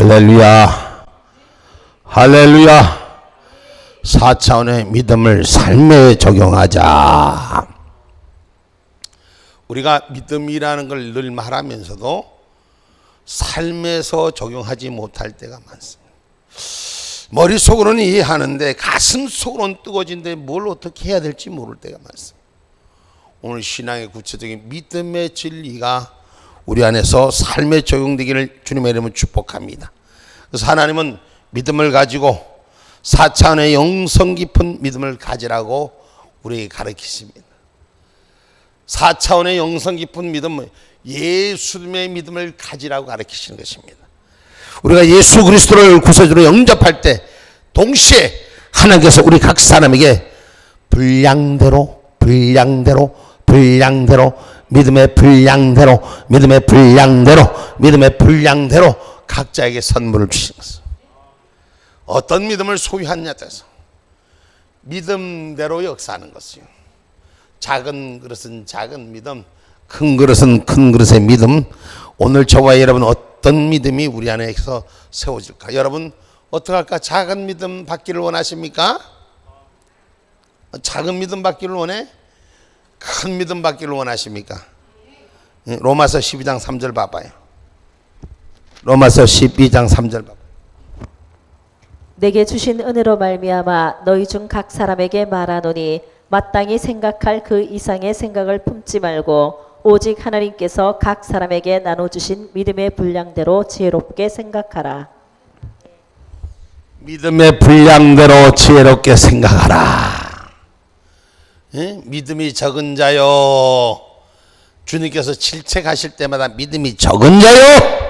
할렐루야, 할렐루야. 4차원의 믿음을 삶에 적용하자. 우리가 믿음이라는 걸 늘 말하면서도 삶에서 적용하지 못할 때가 많습니다. 머릿속으로는 이해하는데 가슴속으로는 뜨거워진데 뭘 어떻게 해야 될지 모를 때가 많습니다. 오늘 신앙의 구체적인 믿음의 진리가 우리 안에서 삶에 적용되기를 주님의 이름으로 축복합니다. 그래서 하나님은 믿음을 가지고 4차원의 영성 깊은 믿음을 가지라고 우리에게 가르치십니다. 4차원의 영성 깊은 믿음은 예수님의 믿음을 가지라고 가르치시는 것입니다. 우리가 예수 그리스도를 구세주로 영접할 때 동시에 하나님께서 우리 각 사람에게 분량대로 믿음의 분량대로 각자에게 선물을 주신 것입니다. 어떤 믿음을 소유하느냐에 따라서 믿음대로 역사하는 것이요. 작은 그릇은 작은 믿음, 큰 그릇은 큰 그릇의 믿음. 오늘 저와 여러분 어떤 믿음이 우리 안에서 세워질까? 여러분 어떻게 할까? 작은 믿음 받기를 원하십니까? 작은 믿음 받기를 원해? 큰 믿음 받기를 원하십니까? 로마서 12장 3절 봐봐요. 로마서 12장 3절 봐봐요. 내게 주신 은혜로 말미암아 너희 중 각 사람에게 말하노니 마땅히 생각할 그 이상의 생각을 품지 말고 오직 하나님께서 각 사람에게 나눠주신 믿음의 분량대로 지혜롭게 생각하라. 믿음의 분량대로 지혜롭게 생각하라. 예? 믿음이 적은 자요. 주님께서 질책하실 때마다 믿음이 적은 자요.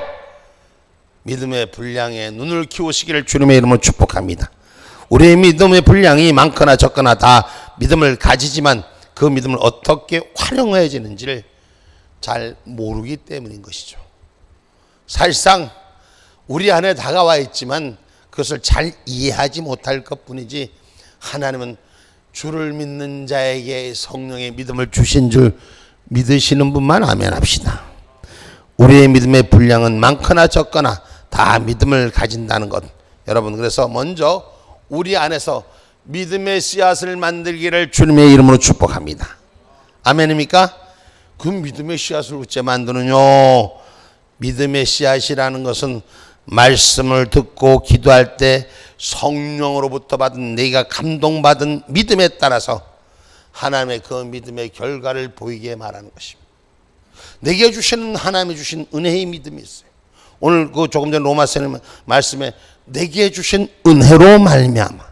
믿음의 분량에 눈을 키우시기를 주님의 이름으로 축복합니다. 우리의 믿음의 분량이 많거나 적거나 다 믿음을 가지지만 그 믿음을 어떻게 활용해야지는지를 잘 모르기 때문인 것이죠. 사실상 우리 안에 다가와 있지만 그것을 잘 이해하지 못할 것뿐이지 하나님은 주를 믿는 자에게 성령의 믿음을 주신 줄 믿으시는 분만 아멘 합시다. 우리의 믿음의 분량은 많거나 적거나 다 믿음을 가진다는 것. 여러분, 그래서 먼저 우리 안에서 믿음의 씨앗을 만들기를 주님의 이름으로 축복합니다. 아멘입니까? 그 믿음의 씨앗을 어째 만드느냐? 믿음의 씨앗이라는 것은 말씀을 듣고 기도할 때 성령으로부터 받은 내가 감동받은 믿음에 따라서 하나님의 그 믿음의 결과를 보이게 말하는 것입니다. 내게 주시는 하나님이 주신 은혜의 믿음이 있어요. 오늘 그 조금 전 로마서 말씀에 내게 주신 은혜로 말미암아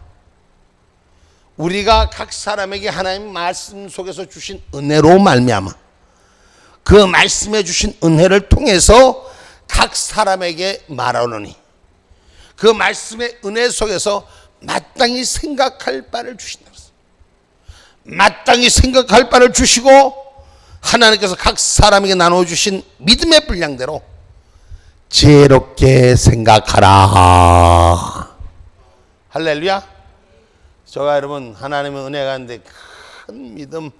우리가 각 사람에게 하나님 말씀 속에서 주신 은혜로 말미암아 그 말씀에 주신 은혜를 통해서 각 사람에게 말하노니 그 말씀의 은혜 속에서 마땅히 생각할 바를 주신다. 마땅히 생각할 바를 주시고 하나님께서 각 사람에게 나눠주신 믿음의 분량대로 지혜롭게 생각하라. 할렐루야. 저와 여러분 하나님의 은혜가 있는데 큰 믿음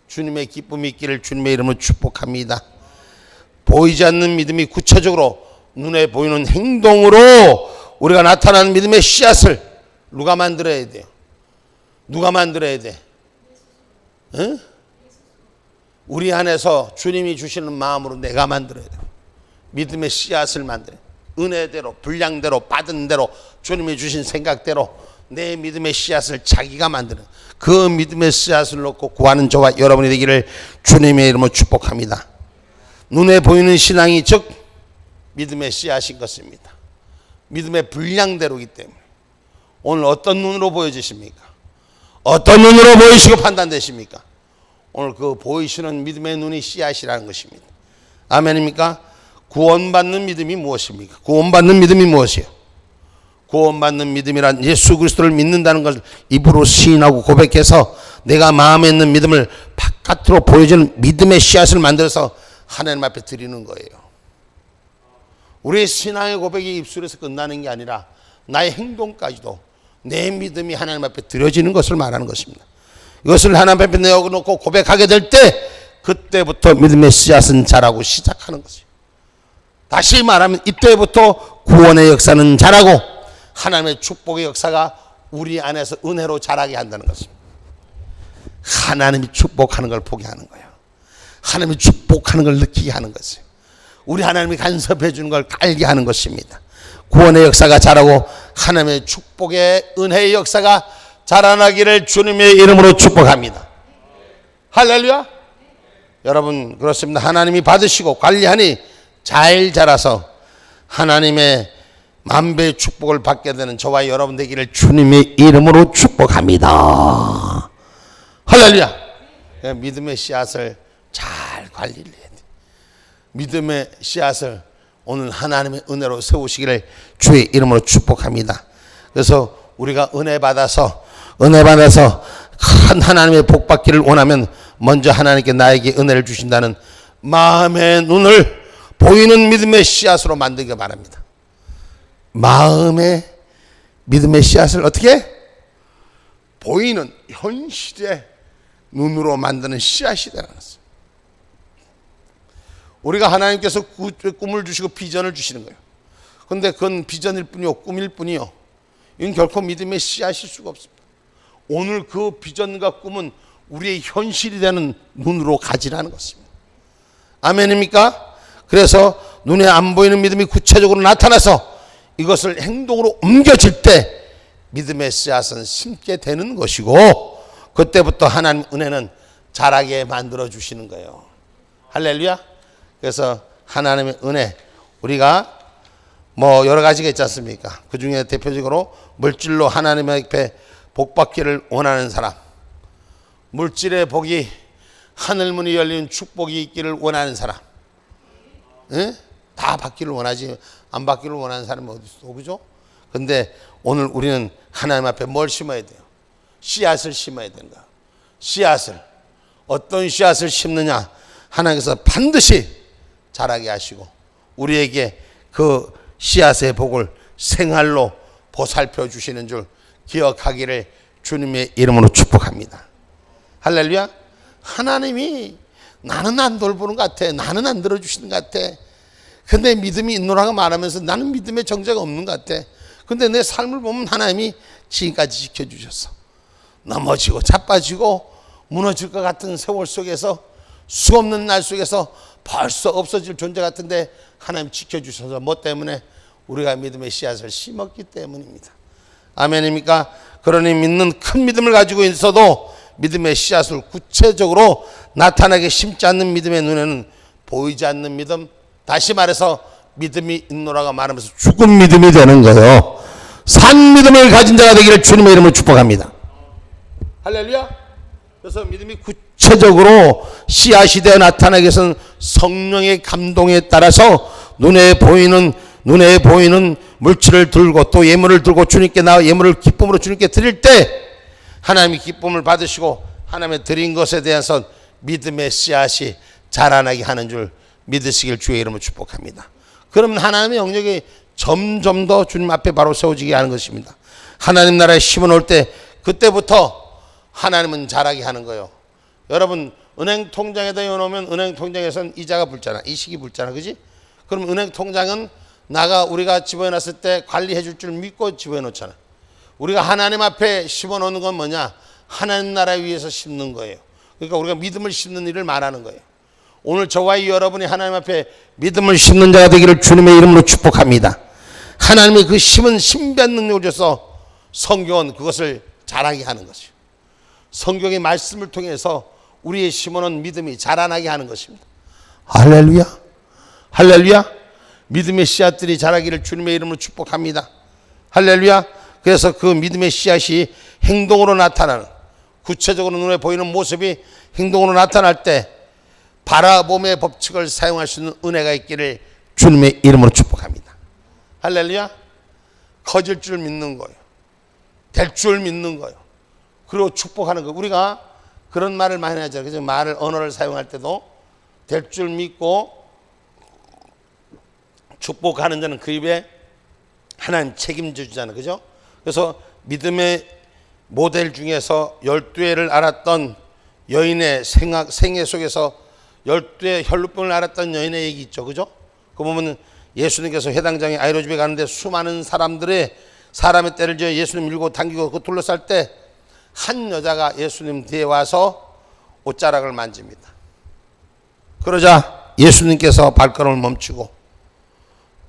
주님의 기쁨이 있기를 주님의 이름으로 축복합니다. 보이지 않는 믿음이 구체적으로 눈에 보이는 행동으로 우리가 나타나는 믿음의 씨앗을 누가 만들어야 돼요? 누가 만들어야 돼? 응? 우리 안에서 주님이 주시는 마음으로 내가 만들어야 돼. 믿음의 씨앗을 만들어야 돼. 은혜대로 분량대로 받은 대로 주님이 주신 생각대로 내 믿음의 씨앗을 자기가 만드는 그 믿음의 씨앗을 놓고 구하는 저와 여러분이 되기를 주님의 이름으로 축복합니다. 눈에 보이는 신앙이 즉 믿음의 씨앗인 것입니다. 믿음의 분량대로이기 때문에 오늘 어떤 눈으로 보여지십니까? 어떤 눈으로 보이시고 판단되십니까? 오늘 그 보이시는 믿음의 눈이 씨앗이라는 것입니다. 아멘입니까? 구원받는 믿음이 무엇입니까? 구원받는 믿음이 무엇이에요? 구원받는 믿음이란 예수 그리스도를 믿는다는 것을 입으로 시인하고 고백해서 내가 마음에 있는 믿음을 바깥으로 보여주는 믿음의 씨앗을 만들어서 하나님 앞에 드리는 거예요. 우리의 신앙의 고백이 입술에서 끝나는 게 아니라 나의 행동까지도 내 믿음이 하나님 앞에 드려지는 것을 말하는 것입니다. 이것을 하나님 앞에 내어놓고 고백하게 될 때 그때부터 믿음의 씨앗은 자라고 시작하는 것이에요. 다시 말하면 이때부터 구원의 역사는 자라고 하나님의 축복의 역사가 우리 안에서 은혜로 자라게 한다는 것입니다. 하나님이 축복하는 걸 보게 하는 거예요. 하나님이 축복하는 걸 느끼게 하는 것이에요. 우리 하나님이 간섭해 주는 걸 알게 하는 것입니다. 구원의 역사가 자라고 하나님의 축복의 은혜의 역사가 자라나기를 주님의 이름으로 축복합니다. 할렐루야. 여러분 그렇습니다. 하나님이 받으시고 관리하니 잘 자라서 하나님의 만배의 축복을 받게 되는 저와 여러분 되기를 주님의 이름으로 축복합니다. 할렐루야. 믿음의 씨앗을 잘 관리를 해야 돼. 믿음의 씨앗을 오늘 하나님의 은혜로 세우시기를 주의 이름으로 축복합니다. 그래서 우리가 은혜 받아서 큰 하나님의 복 받기를 원하면 먼저 하나님께 나에게 은혜를 주신다는 마음의 눈을 보이는 믿음의 씨앗으로 만들기 바랍니다. 마음의 믿음의 씨앗을 어떻게? 보이는 현실의 눈으로 만드는 씨앗이 되라는 것입니다. 우리가 하나님께서 꿈을 주시고 비전을 주시는 거예요. 그런데 그건 비전일 뿐이요 꿈일 뿐이요 이건 결코 믿음의 씨앗일 수가 없습니다. 오늘 그 비전과 꿈은 우리의 현실이 되는 눈으로 가지라는 것입니다. 아멘입니까? 그래서 눈에 안 보이는 믿음이 구체적으로 나타나서 이것을 행동으로 옮겨질 때 믿음의 씨앗은 심게 되는 것이고 그때부터 하나님 은혜는 자라게 만들어 주시는 거예요. 할렐루야. 그래서 하나님의 은혜 우리가 뭐 여러 가지가 있지 않습니까? 그 중에 대표적으로 물질로 하나님 앞에 복 받기를 원하는 사람, 물질의 복이 하늘문이 열린 축복이 있기를 원하는 사람, 예? 다 받기를 원하지 안 받기를 원하는 사람이 어디 있어, 그죠? 근데 오늘 우리는 하나님 앞에 뭘 심어야 돼요? 씨앗을 심어야 된다. 씨앗을 어떤 씨앗을 심느냐? 하나님께서 반드시 자라게 하시고 우리에게 그 씨앗의 복을 생활로 보살펴 주시는 줄 기억하기를 주님의 이름으로 축복합니다. 할렐루야. 하나님이 나는 안 돌보는 것 같아. 나는 안 들어주시는 것 같아. 근데 믿음이 있노라고 말하면서 나는 믿음의 정체가 없는 것 같아. 근데 내 삶을 보면 하나님이 지금까지 지켜주셨어. 넘어지고 자빠지고 무너질 것 같은 세월 속에서 수없는 날 속에서 벌써 없어질 존재 같은데 하나님 지켜주셔서 뭐 때문에? 우리가 믿음의 씨앗을 심었기 때문입니다. 아멘입니까? 그러니 믿는 큰 믿음을 가지고 있어도 믿음의 씨앗을 구체적으로 나타나게 심지 않는 믿음의 눈에는 보이지 않는 믿음, 다시 말해서 믿음이 있노라고 말하면서 죽은 믿음이 되는 거예요. 산 믿음을 가진 자가 되기를 주님의 이름으로 축복합니다. 할렐루야. 그래서 믿음이 구체적으로 씨앗이 되어 나타나기 위해서는 성령의 감동에 따라서 눈에 보이는 물질을 들고 또 예물을 들고 주님께 나와 예물을 기쁨으로 주님께 드릴 때 하나님이 기쁨을 받으시고 하나님의 드린 것에 대해서 믿음의 씨앗이 자라나게 하는 줄 믿으시길 주의 이름으로 축복합니다. 그러면 하나님의 영역이 점점 더 주님 앞에 바로 세워지게 하는 것입니다. 하나님 나라에 심어놓을 때 그때부터 하나님은 자라게 하는 거예요. 여러분 은행 통장에다 넣어놓으면 은행 통장에서는 이자가 붙잖아. 이식이 붙잖아. 그지? 그럼 은행 통장은 우리가 집어넣었을 때 관리해 줄 줄 믿고 집어넣잖아. 우리가 하나님 앞에 심어놓는 건 뭐냐? 하나님 나라 위에서 심는 거예요. 그러니까 우리가 믿음을 심는 일을 말하는 거예요. 오늘 저와 여러분이 하나님 앞에 믿음을 심는 자가 되기를 주님의 이름으로 축복합니다. 하나님이 그 심은 신비한 능력을 줘서 성경은 그것을 자라게 하는 것이요. 성경의 말씀을 통해서 우리의 심어놓은 믿음이 자라나게 하는 것입니다. 할렐루야. 할렐루야. 믿음의 씨앗들이 자라기를 주님의 이름으로 축복합니다. 할렐루야. 그래서 그 믿음의 씨앗이 행동으로 나타나는, 구체적으로 눈에 보이는 모습이 행동으로 나타날 때 바라봄의 법칙을 사용할 수 있는 은혜가 있기를 주님의 이름으로 축복합니다. 할렐루야. 커질 줄 믿는 거예요. 될 줄 믿는 거예요. 그리고 축복하는 거. 우리가 그런 말을 많이 하잖아요. 그래서 언어를 사용할 때도 될 줄 믿고 축복하는 자는 그 입에 하나님 책임져 주잖아요. 그죠? 그래서 믿음의 모델 중에서 12회를 알았던 여인의 생애 속에서 12회 혈루병을 알았던 여인의 얘기 있죠. 그죠? 그 보면 예수님께서 회당장에 아이로 집에 가는데 수많은 사람의 떼를 지어 예수님 밀고 당기고 그 둘러쌀 때 한 여자가 예수님 뒤에 와서 옷자락을 만집니다. 그러자 예수님께서 발걸음을 멈추고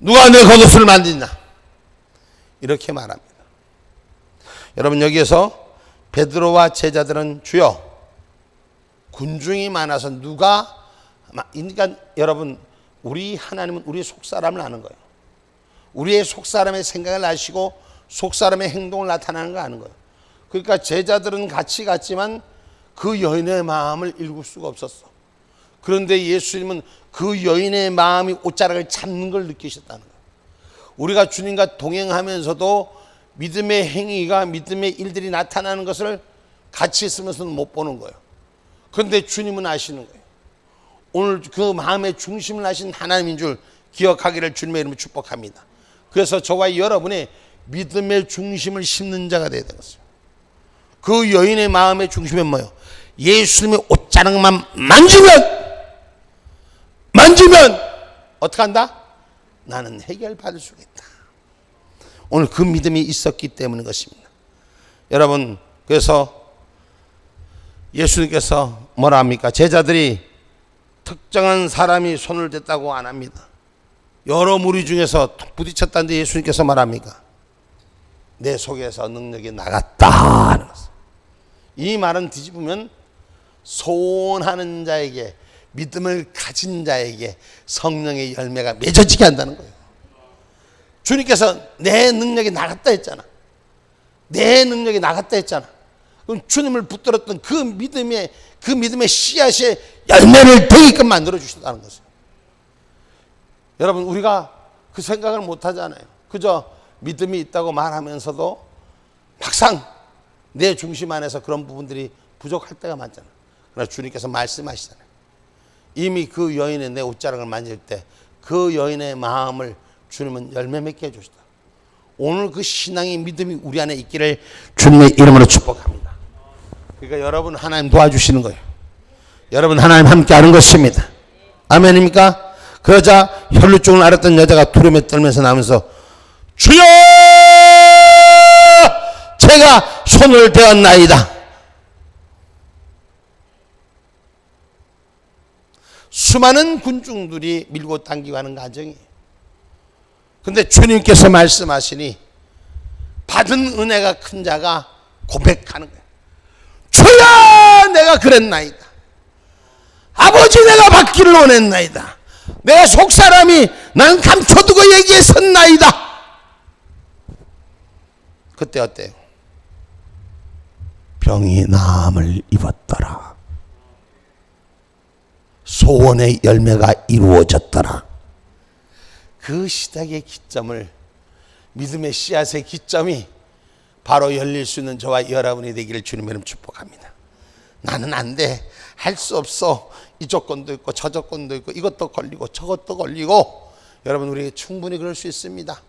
누가 내 겉옷을 만지냐 이렇게 말합니다. 여러분, 여기에서 베드로와 제자들은 주여, 군중이 많아서 누가, 그러니까 여러분, 우리 하나님은 우리 속사람을 아는 거예요. 우리의 속사람의 생각을 아시고 속사람의 행동을 나타나는 거 아는 거예요. 그러니까 제자들은 같이 갔지만 그 여인의 마음을 읽을 수가 없었어. 그런데 예수님은 그 여인의 마음이 옷자락을 잡는 걸 느끼셨다는 거예요. 우리가 주님과 동행하면서도 믿음의 행위가, 믿음의 일들이 나타나는 것을 같이 있으면서는 못 보는 거예요. 그런데 주님은 아시는 거예요. 오늘 그 마음의 중심을 아신 하나님인 줄 기억하기를 주님의 이름으로 축복합니다. 그래서 저와 여러분의 믿음의 중심을 심는 자가 되어야 되겠어요. 그 여인의 마음의 중심은 뭐예요? 예수님의 옷자락만 만지면 어떻게 한다? 나는 해결받을 수 있다. 오늘 그 믿음이 있었기 때문인 것입니다. 여러분, 그래서 예수님께서 뭐라 합니까? 제자들이 특정한 사람이 손을 댔다고 안 합니다. 여러 무리 중에서 부딪혔다는데 예수님께서 말합니까? 내 속에서 능력이 나갔다 하는 것입니다. 이 말은 뒤집으면 소원하는 자에게, 믿음을 가진 자에게 성령의 열매가 맺어지게 한다는 거예요. 주님께서 내 능력이 나갔다 했잖아. 내 능력이 나갔다 했잖아. 그럼 주님을 붙들었던 그 믿음의 씨앗의 열매를 되게끔 만들어 주신다는 것이에요. 여러분, 우리가 그 생각을 못 하잖아요. 그저 믿음이 있다고 말하면서도 막상 내 중심 안에서 그런 부분들이 부족할 때가 많잖아요. 그러나 주님께서 말씀하시잖아요. 이미 그 여인의 내 옷자락을 만질 때 그 여인의 마음을 주님은 열매 맺게 해주시다. 오늘 그 신앙의 믿음이 우리 안에 있기를 주님의 이름으로 축복합니다. 그러니까 여러분, 하나님 도와주시는 거예요. 여러분, 하나님 함께 하는 것입니다. 아멘입니까? 그러자 혈루증을 앓았던 여자가 두려움에 떨면서 나오면서 주여, 제가 손을 대었나이다. 수많은 군중들이 밀고 당기고 하는 과정이에요. 근데 주님께서 말씀하시니 받은 은혜가 큰 자가 고백하는 거예요. 주여, 내가 그랬나이다. 아버지, 내가 받기를 원했나이다. 내가 속사람이 난 감춰두고 얘기했었나이다. 그때 어때요? 병이 나음을 입었더라. 소원의 열매가 이루어졌더라. 그 시작의 기점을, 믿음의 씨앗의 기점이 바로 열릴 수 있는 저와 여러분이 되기를 주님의 이름 축복합니다. 나는 안 돼, 할 수 없어, 이 조건도 있고 저 조건도 있고 이것도 걸리고 저것도 걸리고, 여러분, 우리에게 충분히 그럴 수 있습니다.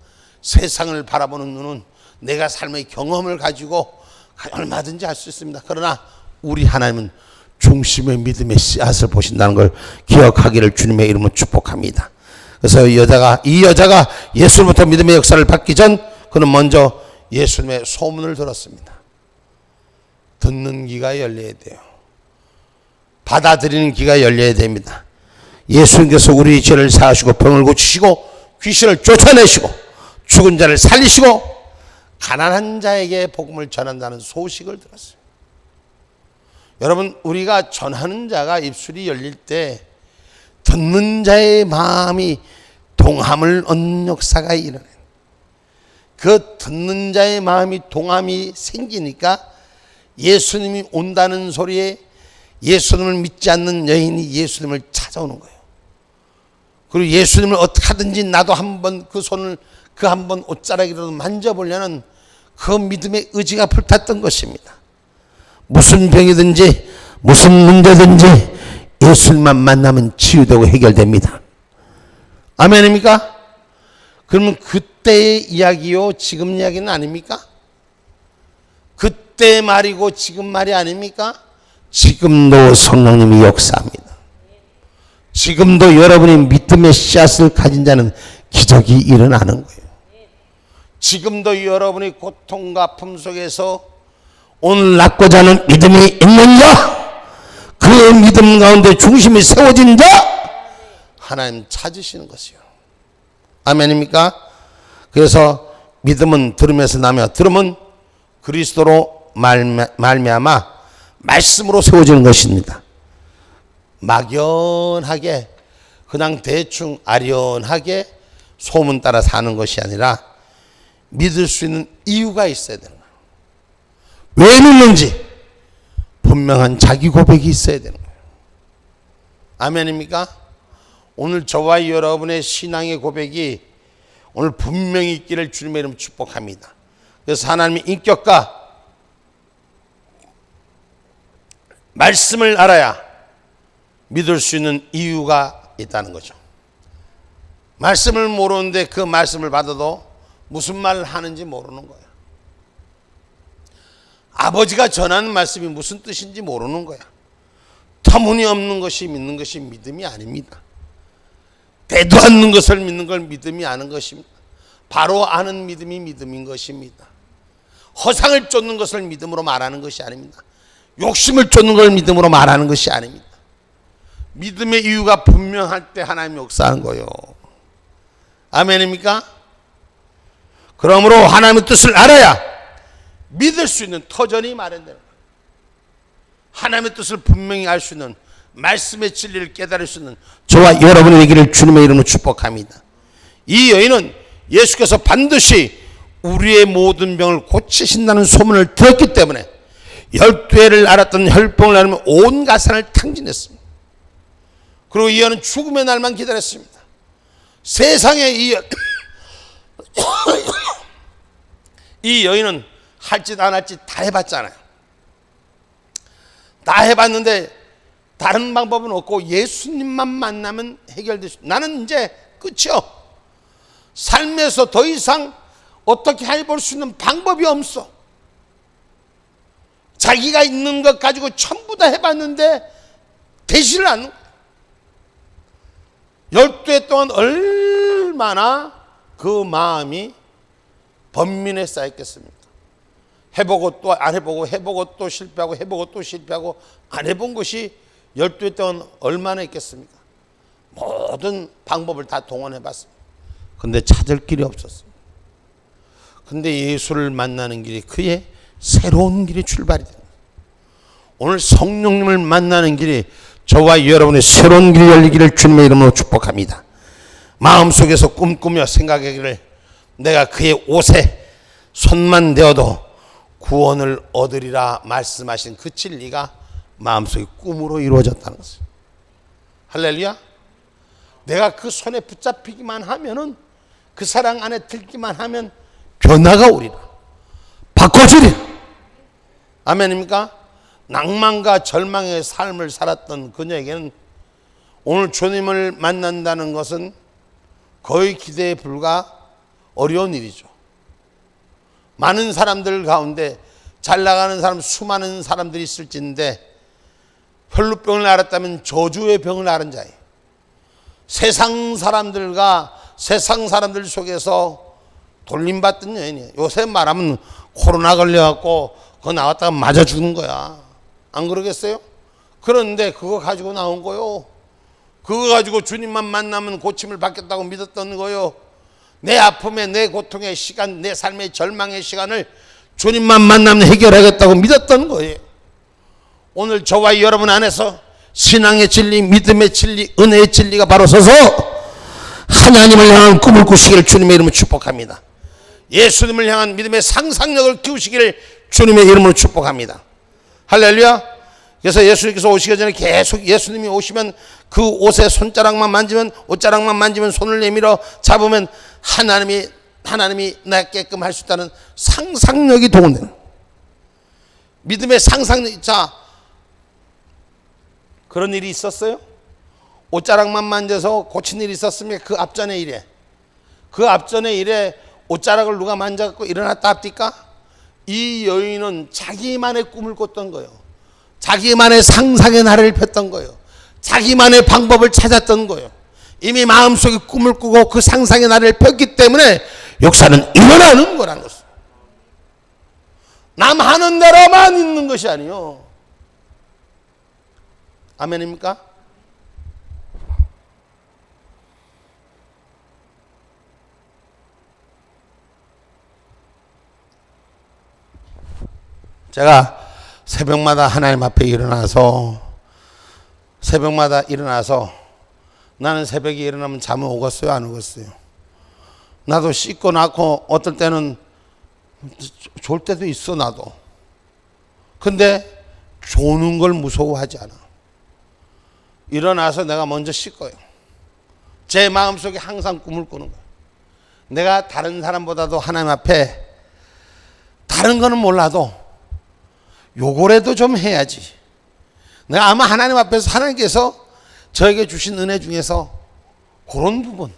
세상을 바라보는 눈은 내가 삶의 경험을 가지고 얼마든지 할 수 있습니다. 그러나 우리 하나님은 중심의 믿음의 씨앗을 보신다는 걸 기억하기를 주님의 이름으로 축복합니다. 그래서 이 여자가 예수로부터 믿음의 역사를 받기 전 그는 먼저 예수님의 소문을 들었습니다. 듣는 귀가 열려야 돼요. 받아들이는 귀가 열려야 됩니다. 예수님께서 우리 죄를 사하시고 병을 고치시고 귀신을 쫓아내시고 죽은 자를 살리시고 가난한 자에게 복음을 전한다는 소식을 들었어요. 여러분, 우리가 전하는 자가 입술이 열릴 때 듣는 자의 마음이 동함을 얻는 역사가 일어나요. 그 듣는 자의 마음이 동함이 생기니까 예수님이 온다는 소리에 예수님을 믿지 않는 여인이 예수님을 찾아오는 거예요. 그리고 예수님을 어떻게 하든지 나도 한번 그 손을, 그 한번 옷자락이라도 만져보려는 그 믿음의 의지가 불탔던 것입니다. 무슨 병이든지 무슨 문제든지 예수님만 만나면 치유되고 해결됩니다. 아멘입니까? 그러면 그때의 이야기요, 지금 이야기는 아닙니까? 그때 말이고 지금 말이 아닙니까? 지금도 성령님이 역사합니다. 지금도 여러분이 믿음의 씨앗을 가진 자는 기적이 일어나는 거예요. 지금도 여러분이 고통과 아픔 속에서 오늘 낳고자 하는 믿음이 있는가? 그 믿음 가운데 중심이 세워진 자 하나님 찾으시는 것이요. 아멘입니까? 그래서 믿음은 들음에서 나며 들음은 그리스도로 말미암아 말씀으로 세워지는 것입니다. 막연하게 그냥 대충 아련하게 소문 따라 사는 것이 아니라 믿을 수 있는 이유가 있어야 되는 거예요. 왜 믿는지 분명한 자기 고백이 있어야 되는 거예요. 아멘입니까? 오늘 저와 여러분의 신앙의 고백이 오늘 분명히 있기를 주님의 이름으로 축복합니다. 그래서 하나님의 인격과 말씀을 알아야 믿을 수 있는 이유가 있다는 거죠. 말씀을 모르는데 그 말씀을 받아도 무슨 말을 하는지 모르는 거예요. 아버지가 전하는 말씀이 무슨 뜻인지 모르는 거야. 터무니없는 것이 믿는 것이 믿음이 아닙니다. 되도 않는 것을 믿는 걸 믿음이 아는 것입니다. 바로 아는 믿음이 믿음인 것입니다. 허상을 쫓는 것을 믿음으로 말하는 것이 아닙니다. 욕심을 쫓는 걸 믿음으로 말하는 것이 아닙니다. 믿음의 이유가 분명할 때 하나님이 역사하는 거예요. 아멘입니까? 그러므로 하나님의 뜻을 알아야 믿을 수 있는 터전이 마련되는 거예요. 하나님의 뜻을 분명히 알 수 있는 말씀의 진리를 깨달을 수 있는 저와 여러분의 되기를 주님의 이름으로 축복합니다. 이 여인은 예수께서 반드시 우리의 모든 병을 고치신다는 소문을 들었기 때문에 12해를 앓았던 혈병을 앓으며 온 가산을 탕진했습니다. 그리고 이 여인은 죽음의 날만 기다렸습니다. 세상에 이 여인은 할 짓 안 할 짓 다 해봤잖아요. 다 해봤는데 다른 방법은 없고 예수님만 만나면 해결될 수. 나는 이제 끝이요. 삶에서 더 이상 어떻게 해볼 수 있는 방법이 없어. 자기가 있는 것 가지고 전부 다 해봤는데 되지를 않는 거예요. 12해 동안 얼마나 그 마음이 번민에 쌓였겠습니까? 해보고 또 안 해보고 해보고 또 실패하고 해보고 또 실패하고 안 해본 것이 12해 동안 얼마나 있겠습니까? 모든 방법을 다 동원해봤습니다. 근데 찾을 길이 없었습니다. 근데 예수를 만나는 길이 그의 새로운 길이 출발이 됩니다. 오늘 성령님을 만나는 길이 저와 여러분의 새로운 길이 열리기를 주님의 이름으로 축복합니다. 마음속에서 꿈꾸며 생각하기를 내가 그의 옷에 손만 대어도 구원을 얻으리라 말씀하신 그 진리가 마음속에 꿈으로 이루어졌다는 것을. 할렐루야. 내가 그 손에 붙잡히기만 하면은 그 사랑 안에 들기만 하면 변화가 오리라. 바꿔주리라. 아멘입니까? 낭만과 절망의 삶을 살았던 그녀에게는 오늘 주님을 만난다는 것은 거의 기대에 불과 어려운 일이죠. 많은 사람들 가운데 잘 나가는 사람 수많은 사람들이 있을진데 혈루병을 앓았다면 저주의 병을 앓은 자예요. 세상 사람들과 세상 사람들 속에서 돌림받던 여인이에요. 요새 말하면 코로나 걸려갖고 그거 나왔다가 맞아 죽는 거야. 안 그러겠어요? 그런데 그거 가지고 나온 거요. 그거 가지고 주님만 만나면 고침을 받겠다고 믿었던 거요. 내 아픔의 내 고통의 시간, 내 삶의 절망의 시간을 주님만 만나면 해결하겠다고 믿었던 거예요. 오늘 저와 여러분 안에서 신앙의 진리, 믿음의 진리, 은혜의 진리가 바로 서서 하나님을 향한 꿈을 꾸시기를 주님의 이름으로 축복합니다. 예수님을 향한 믿음의 상상력을 키우시기를 주님의 이름으로 축복합니다. 할렐루야. 그래서 예수님께서 오시기 전에 계속 예수님이 오시면 그 옷의 손자락만 만지면, 옷자락만 만지면 손을 내밀어 잡으면 하나님이 낫게끔 할 수 있다는 상상력이 동원되는 믿음의 상상력. 자, 그런 일이 있었어요? 옷자락만 만져서 고친 일이 있었으면 그 앞전의 일에, 그 앞전의 일에 옷자락을 누가 만져갖고 일어났다 합니까? 이 여인은 자기만의 꿈을 꿨던 거예요. 자기만의 상상의 나래를 폈던 거예요. 자기만의 방법을 찾았던 거예요. 이미 마음속에 꿈을 꾸고 그 상상의 나를 폈기 때문에 역사는 일어나는 거라는 것입니다. 남 하는 대로만 있는 것이 아니요. 아멘입니까? 제가 새벽마다 하나님 앞에 일어나서 나는 새벽에 일어나면 잠이 오겠어요, 안 오겠어요? 나도 씻고 낳고 어떨 때는 졸 때도 있어, 나도. 근데 조는 걸 무서워하지 않아. 일어나서 내가 먼저 씻고요. 제 마음속에 항상 꿈을 꾸는 거예요. 내가 다른 사람보다도 하나님 앞에 다른 거는 몰라도 요거라도 좀 해야지. 내가 아마 하나님 앞에서 하나님께서 저에게 주신 은혜 중에서 그런 부분,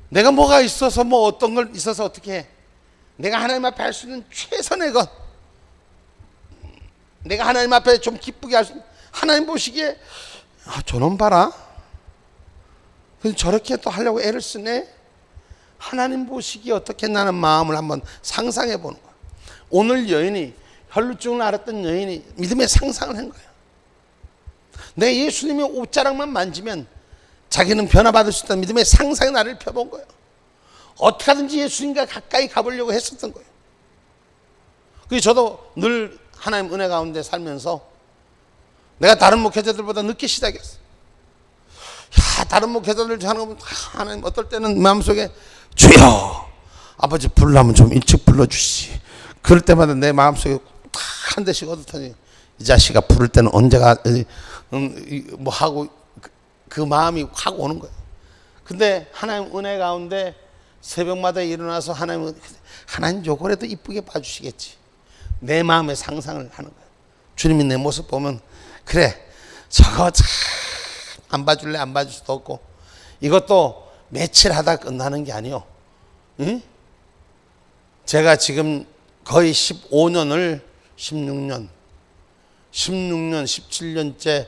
내가 뭐가 있어서 뭐 어떤 걸 있어서 어떻게 해, 내가 하나님 앞에 할 수 있는 최선의 것, 내가 하나님 앞에 좀 기쁘게 할 수 있는, 하나님 보시기에 저놈 봐라, 근데 저렇게 또 하려고 애를 쓰네. 하나님 보시기에 어떻게 나는 마음을 한번 상상해 보는 거야. 오늘 여인이, 혈루증을 앓았던 여인이 믿음의 상상을 한 거야. 내 예수님의 옷자락만 만지면 자기는 변화받을 수 있다는 믿음의 상상의 나를 펴본 거예요. 어떻게 하든지 예수님과 가까이 가보려고 했었던 거예요. 그래서 저도 늘 하나님 은혜 가운데 살면서 내가 다른 목회자들보다 늦게 시작했어요. 다른 목회자들 하는 거 보면 하나님 어떨 때는 마음속에 주여 아버지 부르려면 좀 일찍 불러주시. 그럴 때마다 내 마음속에 한 대씩 얻었더니 이 자식아 부를 때는 언제가 뭐 하고 그 마음이 확 오는 거예요. 근데 하나님 은혜 가운데 새벽마다 일어나서 하나님 요거라도 이쁘게 봐주시겠지. 내 마음의 상상을 하는 거예요. 주님이 내 모습 보면 그래 저거 참 안 봐줄래 안 봐줄 수도 없고, 이것도 며칠 하다 끝나는 게 아니요. 응? 제가 지금 거의 16년 17년째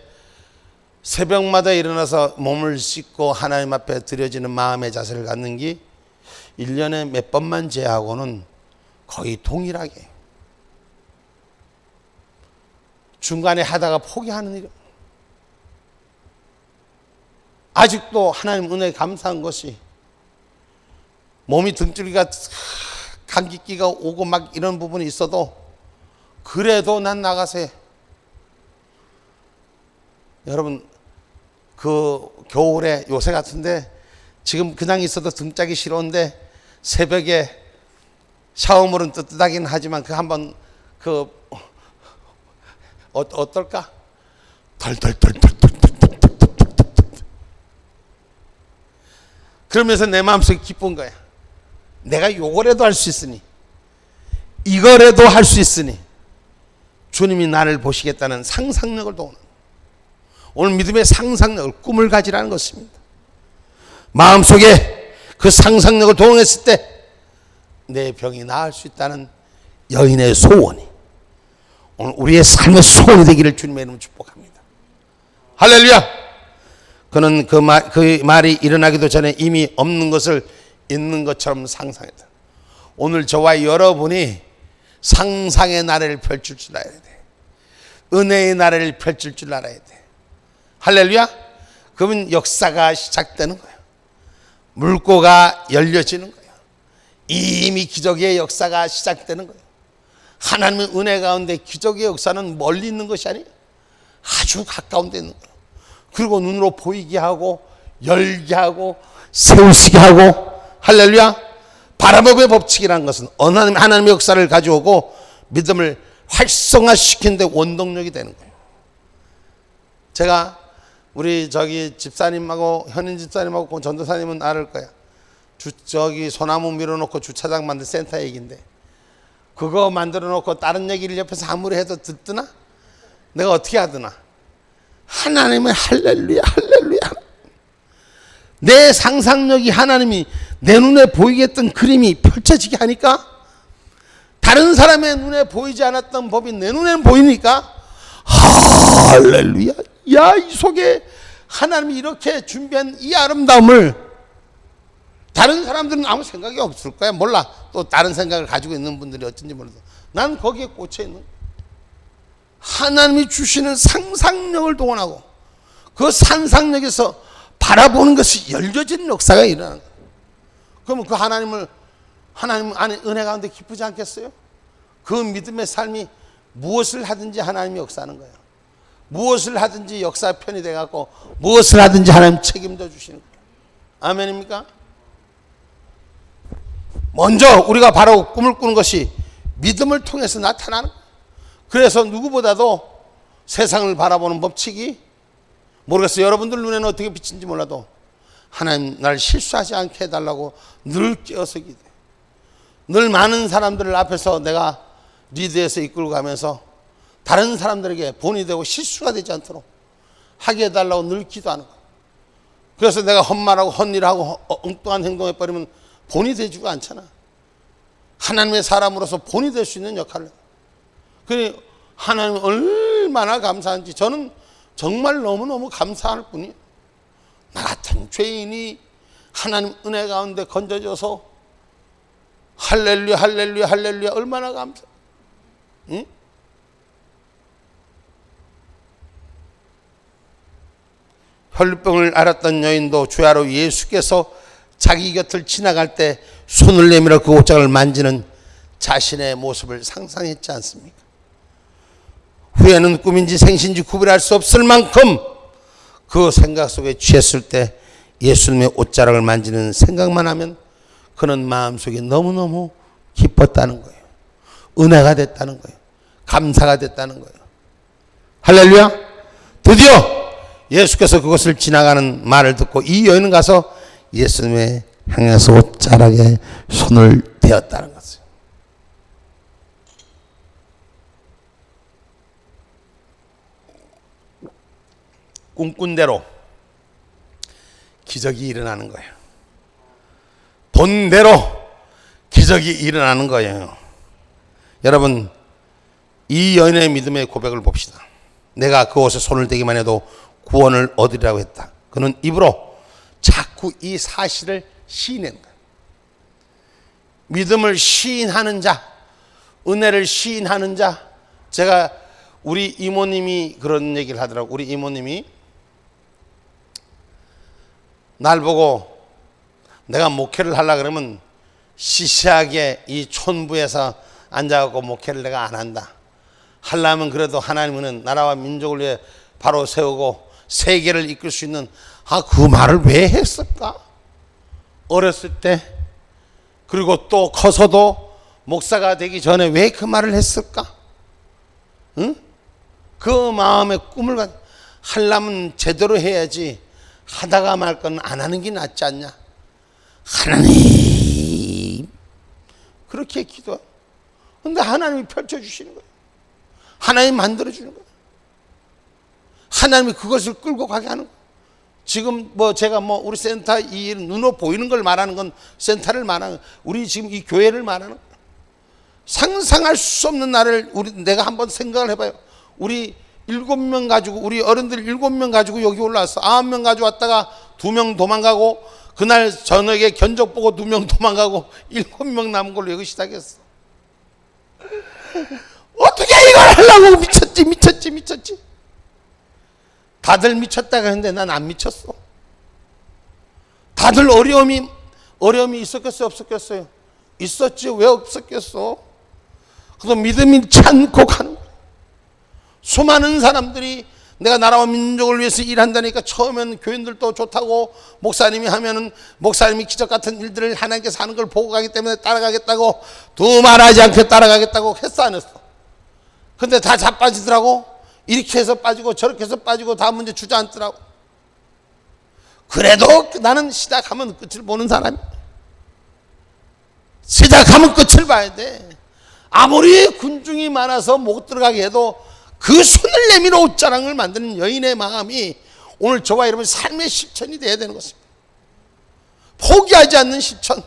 새벽마다 일어나서 몸을 씻고 하나님 앞에 드려지는 마음의 자세를 갖는 게 1년에 몇 번만 제하고는 거의 동일하게, 중간에 하다가 포기하는 일. 아직도 하나님 은혜에 감사한 것이, 몸이 등줄기가 감기기가 오고 막 이런 부분이 있어도 그래도 난 나가세. 여러분 그 겨울에 요새 같은데 지금 그냥 있어도 등짝이 싫었는데 새벽에 샤워물은 뜨뜻하긴 하지만 그 한번 그 어떨까? 덜덜덜덜덜덜덜덜 그러면서 내 마음속에 기쁜 거야. 내가 요거라도 할 수 있으니, 이거라도 할 수 있으니 주님이 나를 보시겠다는 상상력을 도우는, 오늘 믿음의 상상력을, 꿈을 가지라는 것입니다. 마음속에 그 상상력을 동원했을 때 내 병이 나을 수 있다는 여인의 소원이 오늘 우리의 삶의 소원이 되기를 주님의 이름으로 축복합니다. 할렐루야. 그는 그 말이 일어나기도 전에 이미 없는 것을 있는 것처럼 상상했다. 오늘 저와 여러분이 상상의 나래를 펼칠 줄 알아야 돼. 은혜의 나래를 펼칠 줄 알아야 돼. 할렐루야. 그러면 역사가 시작되는 거야. 물고가 열려지는 거야. 이미 기적의 역사가 시작되는 거야. 하나님의 은혜 가운데 기적의 역사는 멀리 있는 것이 아니에요. 아주 가까운 데 있는 거야. 그리고 눈으로 보이게 하고 열게 하고 세우시게 하고, 할렐루야. 바라법의 법칙이라는 것은 하나님의 역사를 가져오고 믿음을 활성화시키는 데 원동력이 되는 거예요. 제가 우리 저기 집사님하고 현인 집사님하고 전도사님은 알을 거야. 저기 소나무 밀어놓고 주차장 만든 센터 얘기인데, 그거 만들어 놓고 다른 얘기를 옆에서 아무리 해도 듣드나? 내가 어떻게 하드나? 하나님의 할렐루야 할렐루야. 내 상상력이 하나님이 내 눈에 보이게 했던 그림이 펼쳐지게 하니까, 다른 사람의 눈에 보이지 않았던 법이 내 눈에는 보이니까 할렐루야. 야, 이 속에 하나님이 이렇게 준비한 이 아름다움을 다른 사람들은 아무 생각이 없을 거야. 몰라. 또 다른 생각을 가지고 있는 분들이 어쩐지 몰라도 난 거기에 꽂혀 있는 거야. 하나님이 주시는 상상력을 동원하고 그 상상력에서 바라보는 것이 열려진 역사가 일어나는 거야. 그러면 그 하나님 안에 은혜 가운데 기쁘지 않겠어요? 그 믿음의 삶이 무엇을 하든지 하나님이 역사하는 거예요. 무엇을 하든지 역사 편이 돼갖고 무엇을 하든지 하나님 책임져 주시는 거예요. 아멘입니까? 먼저 우리가 바로 꿈을 꾸는 것이 믿음을 통해서 나타나는 거예요. 그래서 누구보다도 세상을 바라보는 법칙이 모르겠어요. 여러분들 눈에는 어떻게 비친지 몰라도 하나님 날 실수하지 않게 해달라고 늘 깨어서 기도해요. 늘 많은 사람들을 앞에서 내가 리드해서 이끌고 가면서 다른 사람들에게 본이 되고 실수가 되지 않도록 하게 해달라고 늘 기도하는 거예요. 그래서 내가 헛말하고 헛일하고 엉뚱한 행동해버리면 본이 되지가 않잖아. 하나님의 사람으로서 본이 될 수 있는 역할을 해요. 그러니 하나님 얼마나 감사한지 저는 정말 너무너무 감사할 뿐이에요. 나 같은 죄인이 하나님 은혜 가운데 건져져서 할렐루야 할렐루야 할렐루야 얼마나 감사. 응? 혈루병을 앓았던 여인도 주야로 예수께서 자기 곁을 지나갈 때 손을 내밀어 그 옷장을 만지는 자신의 모습을 상상했지 않습니까? 후에는 꿈인지 생신지 구별할 수 없을 만큼 그 생각 속에 취했을 때 예수님의 옷자락을 만지는 생각만 하면 그는 마음속에 너무너무 기뻤다는 거예요. 은혜가 됐다는 거예요. 감사가 됐다는 거예요. 할렐루야. 드디어 예수께서 그것을 지나가는 말을 듣고 이 여인은 가서 예수님의 향해서 옷자락에 손을 대었다는 것이에요. 꿈꾼 대로 기적이 일어나는 거예요. 본 대로 기적이 일어나는 거예요. 여러분, 이 여인의 믿음의 고백을 봅시다. 내가 그 옷에 손을 대기만 해도 구원을 얻으리라고 했다. 그는 입으로 자꾸 이 사실을 시인한 거예요. 믿음을 시인하는 자, 은혜를 시인하는 자. 제가 우리 이모님이 그런 얘기를 하더라고요. 우리 이모님이 날 보고 내가 목회를 하려고 그러면 시시하게 이 촌부에서 앉아갖고 목회를 내가 안 한다. 하려면 그래도 하나님은 나라와 민족을 위해 바로 세우고 세계를 이끌 수 있는 그 말을 왜 했을까? 어렸을 때 그리고 또 커서도 목사가 되기 전에 왜 그 말을 했을까? 응? 그 마음의 꿈을 하려면 제대로 해야지 하다가 말 건 안 하는 게 낫지 않냐? 하나님 그렇게 기도해. 근데 하나님이 펼쳐주시는 거예요. 하나님이 만들어주는 거예요. 하나님이 그것을 끌고 가게 하는 거예요. 지금 제가 우리 센터 이 눈으로 보이는 걸 말하는 건 센터를 말하는 거예요. 우리 지금 이 교회를 말하는 거예요. 상상할 수 없는 날을 내가 한번 생각을 해봐요. 우리 7명 가지고 우리 어른들 7명 가지고 여기 올라왔어. 9명 가지고 왔다가 2명 도망가고 그날 저녁에 견적 보고 2명 도망가고 7명 남은 걸로 여기 시작했어. 어떻게 이걸 하려고 미쳤지. 다들 미쳤다고 했는데 난 안 미쳤어. 다들 어려움이 있었겠어요? 없었겠어요? 있었지. 왜 없었겠어? 그래서 믿음이 찬고 가는 거예요. 수많은 사람들이 내가 나라와 민족을 위해서 일한다니까 처음에는 교인들도 좋다고 목사님이 하면은 목사님이 기적 같은 일들을 하나님께서 하는 걸 보고 가기 때문에 따라가겠다고 두말하지 않게 따라가겠다고 했어 안 했어? 근데 다 자빠지더라고. 이렇게 해서 빠지고 저렇게 해서 빠지고 다 문제 주저앉더라고. 그래도 나는 시작하면 끝을 보는 사람이야. 시작하면 끝을 봐야 돼. 아무리 군중이 많아서 못 들어가게 해도 그 손을 내밀어 옷자락을 만드는 여인의 마음이 오늘 저와 여러분 삶의 실천이 되어야 되는 것입니다. 포기하지 않는 실천,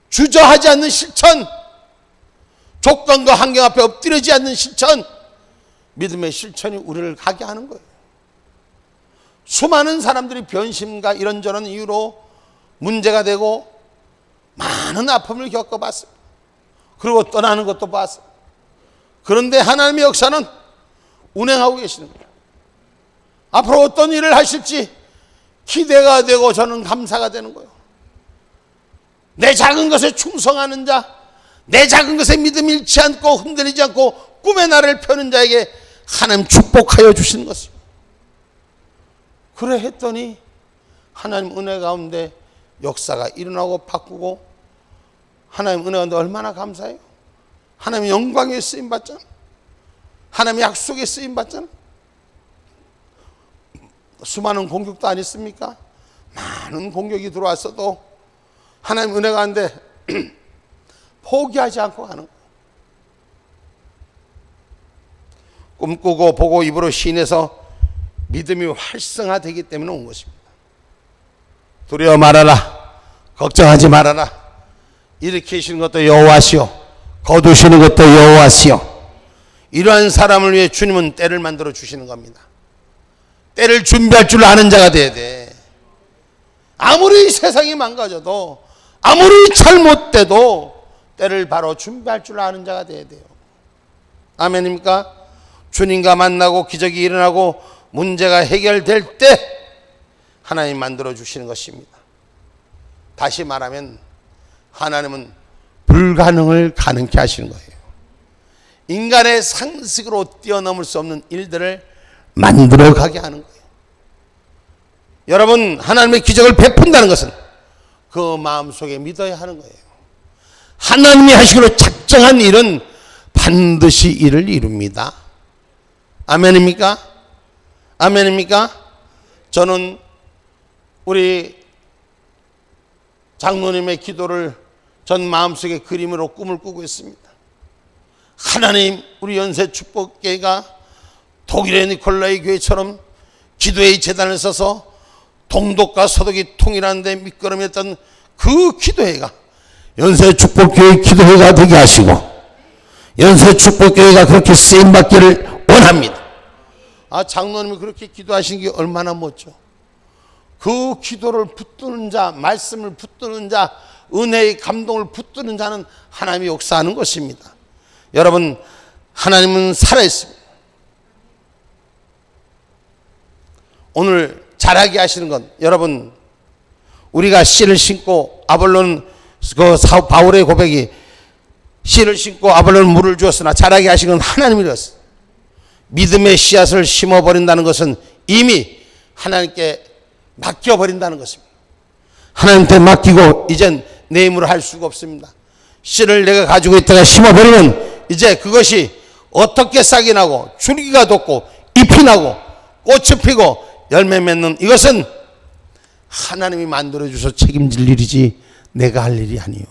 주저하지 않는 실천, 조건과 환경 앞에 엎드려지 않는 실천, 믿음의 실천이 우리를 가게 하는 거예요. 수많은 사람들이 변심과 이런저런 이유로 문제가 되고 많은 아픔을 겪어봤습니다. 그리고 떠나는 것도 봤어요. 그런데 하나님의 역사는 운행하고 계시는 거예요. 앞으로 어떤 일을 하실지 기대가 되고 저는 감사가 되는 거예요. 내 작은 것에 충성하는 자, 내 작은 것에 믿음 잃지 않고 흔들리지 않고 꿈의 나를 펴는 자에게 하나님 축복하여 주시는 것입니다. 그래 했더니 하나님 은혜 가운데 역사가 일어나고 바꾸고, 하나님 은혜 가운데 얼마나 감사해요. 하나님 영광에 쓰임 받잖아. 하나님 약속에 쓰임 받잖아. 수많은 공격도 안 있습니까? 많은 공격이 들어왔어도 하나님 은혜 가운데 포기하지 않고 가는 거예요. 꿈꾸고 보고 입으로 시인해서 믿음이 활성화되기 때문에 온 것입니다. 두려워 말아라, 걱정하지 말아라. 일으키시는 것도 여호와시오, 거두시는 것도 여호와시오. 이러한 사람을 위해 주님은 때를 만들어 주시는 겁니다. 때를 준비할 줄 아는 자가 돼야 돼. 아무리 세상이 망가져도, 아무리 잘못돼도 때를 바로 준비할 줄 아는 자가 돼야 돼요. 아멘입니까? 주님과 만나고 기적이 일어나고 문제가 해결될 때 하나님 만들어 주시는 것입니다. 다시 말하면 하나님은 불가능을 가능케 하시는 거예요. 인간의 상식으로 뛰어넘을 수 없는 일들을 만들어 가게 하는 거예요. 여러분, 하나님의 기적을 베푼다는 것은 그 마음속에 믿어야 하는 거예요. 하나님이 하시기로 작정한 일은 반드시 이를 이룹니다. 아멘입니까? 아멘입니까? 저는 우리 장로님의 기도를 전 마음속에 그림으로 꿈을 꾸고 있습니다. 하나님, 우리 연세 축복교회가 독일의 니콜라이 교회처럼 기도의 재단을 써서 동독과 서독이 통일하는 데 밑거름이었던 그 기도회가 연세 축복교회 기도회가 되게 하시고, 연세 축복교회가 그렇게 쓰임받기를 원합니다. 장로님이 그렇게 기도하신 게 얼마나 멋져. 그 기도를 붙드는 자, 말씀을 붙드는 자, 은혜의 감동을 붙드는 자는 하나님이 역사하는 것입니다. 여러분, 하나님은 살아있습니다. 오늘 자라게 하시는 건, 여러분, 우리가 씨를 심고 아볼론, 바울의 고백이 씨를 심고 아볼론 물을 주었으나 자라게 하시는 건 하나님이었어요. 믿음의 씨앗을 심어버린다는 것은 이미 하나님께 맡겨버린다는 것입니다. 하나님께 맡기고 이젠 내 힘으로 할 수가 없습니다. 씨를 내가 가지고 있다가 심어버리면 이제 그것이 어떻게 싹이 나고 줄기가 돋고 잎이 나고 꽃이 피고 열매 맺는, 이것은 하나님이 만들어주셔서 책임질 일이지 내가 할 일이 아니요.